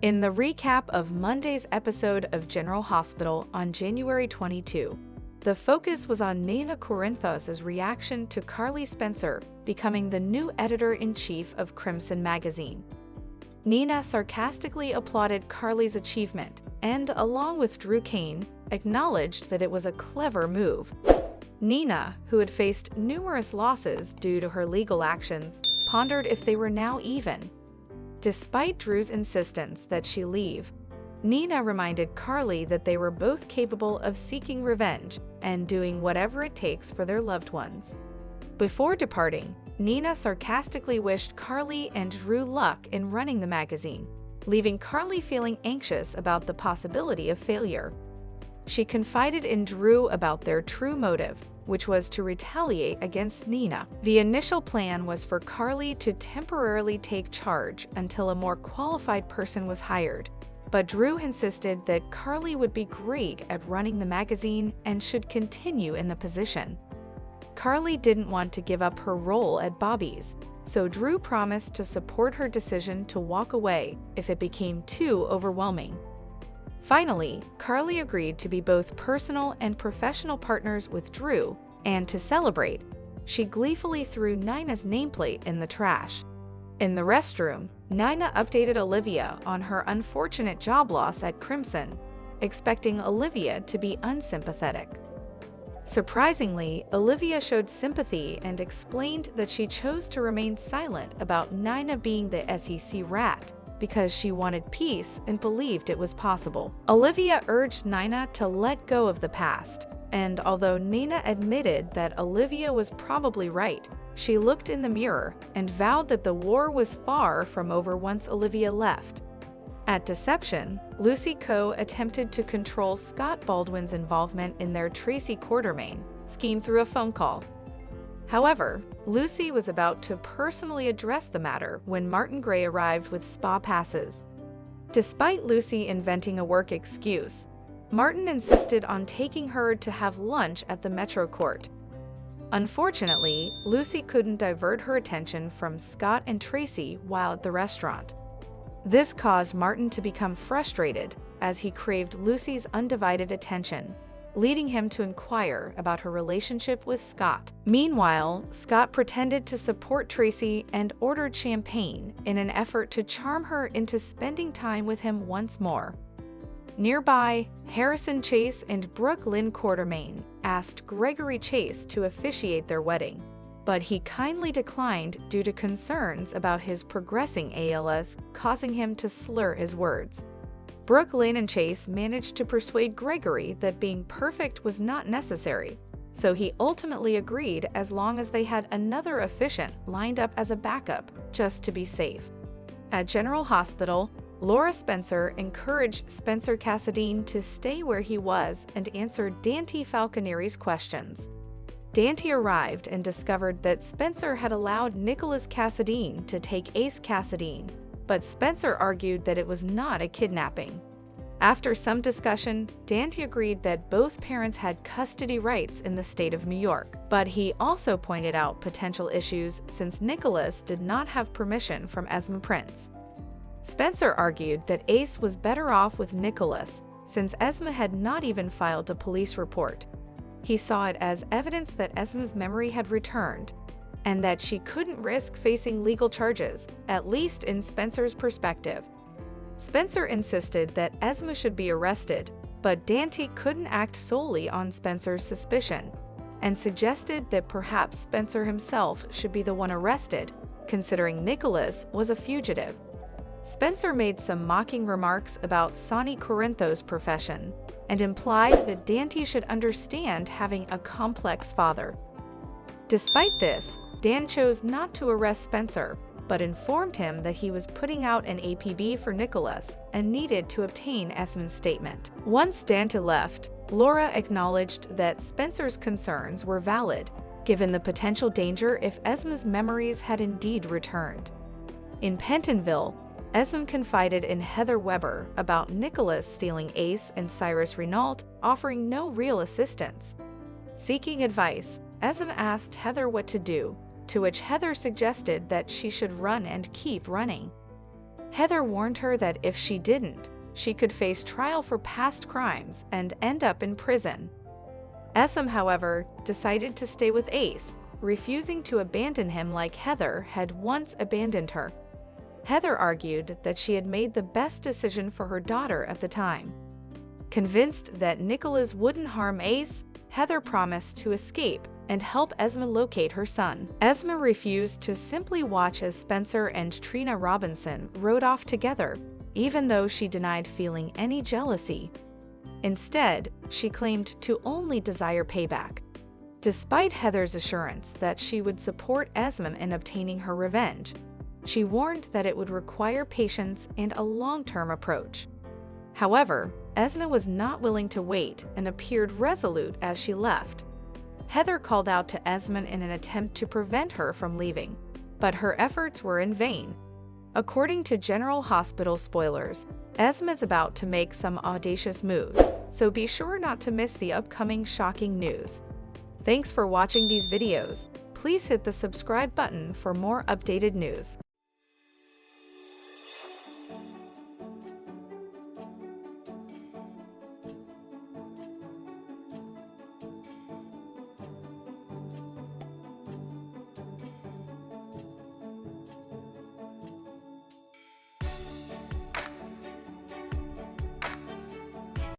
In the recap of Monday's episode of General Hospital on January 22, the focus was on Nina Corinthos' reaction to Carly Spencer becoming the new editor-in-chief of Crimson magazine. Nina sarcastically applauded Carly's achievement and, along with Drew Kane, acknowledged that it was a clever move. Nina, who had faced numerous losses due to her legal actions, pondered if they were now even. Despite Drew's insistence that she leave, Nina reminded Carly that they were both capable of seeking revenge and doing whatever it takes for their loved ones. Before departing, Nina sarcastically wished Carly and Drew luck in running the magazine, leaving Carly feeling anxious about the possibility of failure. She confided in Drew about their true motive, which was to retaliate against Nina. The initial plan was for Carly to temporarily take charge until a more qualified person was hired, but Drew insisted that Carly would be great at running the magazine and should continue in the position. Carly didn't want to give up her role at Bobby's, so Drew promised to support her decision to walk away if it became too overwhelming. Finally, Carly agreed to be both personal and professional partners with Drew, and to celebrate, she gleefully threw Nina's nameplate in the trash. In the restroom, Nina updated Olivia on her unfortunate job loss at Crimson, expecting Olivia to be unsympathetic. Surprisingly, Olivia showed sympathy and explained that she chose to remain silent about Nina being the SEC rat because she wanted peace and believed it was possible. Olivia urged Nina to let go of the past, and although Nina admitted that Olivia was probably right, she looked in the mirror and vowed that the war was far from over once Olivia left. At Deception, Lucy Coe attempted to control Scott Baldwin's involvement in their Tracy Quartermain scheme through a phone call. However, Lucy was about to personally address the matter when Martin Gray arrived with spa passes. Despite Lucy inventing a work excuse, Martin insisted on taking her to have lunch at the Metro Court. Unfortunately, Lucy couldn't divert her attention from Scott and Tracy while at the restaurant. This caused Martin to become frustrated as he craved Lucy's undivided attention, leading him to inquire about her relationship with Scott. Meanwhile, Scott pretended to support Tracy and ordered champagne in an effort to charm her into spending time with him once more. Nearby, Harrison Chase and Brooke Lynn Quartermain asked Gregory Chase to officiate their wedding, but he kindly declined due to concerns about his progressing ALS causing him to slur his words. Brooke Lynn and Chase managed to persuade Gregory that being perfect was not necessary, so he ultimately agreed as long as they had another officiant lined up as a backup, just to be safe. At General Hospital, Laura Spencer encouraged Spencer Cassadine to stay where he was and answer Dante Falconeri's questions. Dante arrived and discovered that Spencer had allowed Nicholas Cassadine to take Ace Cassadine, but Spencer argued that it was not a kidnapping. After some discussion, Dante agreed that both parents had custody rights in the state of New York, but he also pointed out potential issues since Nicholas did not have permission from Esme Prince. Spencer argued that Ace was better off with Nicholas since Esme had not even filed a police report. He saw it as evidence that Esme's memory had returned, and that she couldn't risk facing legal charges, at least in Spencer's perspective. Spencer insisted that Esme should be arrested, but Dante couldn't act solely on Spencer's suspicion, and suggested that perhaps Spencer himself should be the one arrested, considering Nicholas was a fugitive. Spencer made some mocking remarks about Sonny Corinthos' profession, and implied that Dante should understand having a complex father. Despite this, Dan chose not to arrest Spencer, but informed him that he was putting out an APB for Nicholas and needed to obtain Esme's statement. Once Dante left, Laura acknowledged that Spencer's concerns were valid, given the potential danger if Esme's memories had indeed returned. In Pentonville, Esme confided in Heather Weber about Nicholas stealing Ace and Cyrus Renault, offering no real assistance. Seeking advice, Esme asked Heather what to do, to which Heather suggested that she should run and keep running. Heather warned her that if she didn't, she could face trial for past crimes and end up in prison. Esme, however, decided to stay with Ace, refusing to abandon him like Heather had once abandoned her. Heather argued that she had made the best decision for her daughter at the time. Convinced that Nicholas wouldn't harm Ace, Heather promised to escape and help Esme locate her son. Esme refused to simply watch as Spencer and Trina Robinson rode off together, even though she denied feeling any jealousy. Instead, she claimed to only desire payback. Despite Heather's assurance that she would support Esme in obtaining her revenge, she warned that it would require patience and a long-term approach. However, Esme was not willing to wait and appeared resolute as she left. Heather called out to Esme in an attempt to prevent her from leaving, but her efforts were in vain. According to General Hospital spoilers, Esme is about to make some audacious moves, so be sure not to miss the upcoming shocking news. Thanks for watching these videos. Please hit the subscribe button for more updated news.